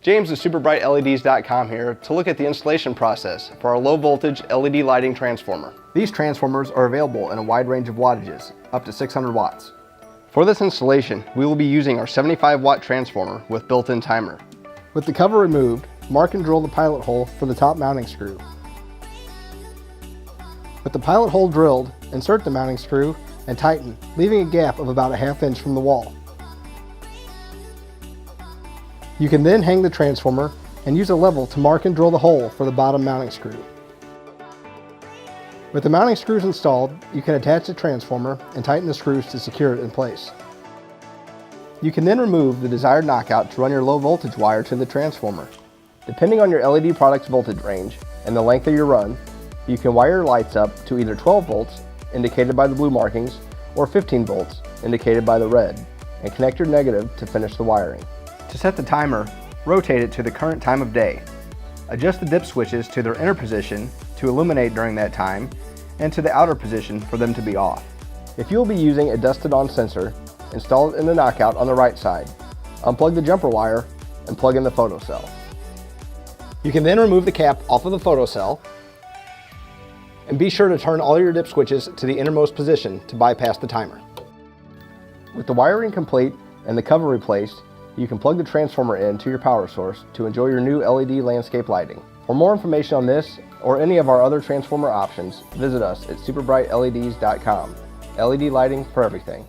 James with superbrightleds.com here to look at the installation process for our low voltage LED lighting transformer. These transformers are available in a wide range of wattages, up to 600 watts. For this installation, we will be using our 75 watt transformer with built-in timer. With the cover removed, mark and drill the pilot hole for the top mounting screw. With the pilot hole drilled, insert the mounting screw and tighten, leaving a gap of about a ½ inch from the wall. You can then hang the transformer and use a level to mark and drill the hole for the bottom mounting screw. With the mounting screws installed, you can attach the transformer and tighten the screws to secure it in place. You can then remove the desired knockout to run your low voltage wire to the transformer. Depending on your LED product's voltage range and the length of your run, you can wire your lights up to either 12 volts, indicated by the blue markings, or 15 volts, indicated by the red, and connect your negative to finish the wiring. To set the timer, rotate it to the current time of day. Adjust the dip switches to their inner position to illuminate during that time, and to the outer position for them to be off. If you will be using a dusted-on sensor, install it in the knockout on the right side. Unplug the jumper wire and plug in the photocell. You can then remove the cap off of the photocell, and be sure to turn all your dip switches to the innermost position to bypass the timer. With the wiring complete and the cover replaced, you can plug the transformer in to your power source to enjoy your new LED landscape lighting. For more information on this or any of our other transformer options, visit us at superbrightleds.com. LED lighting for everything.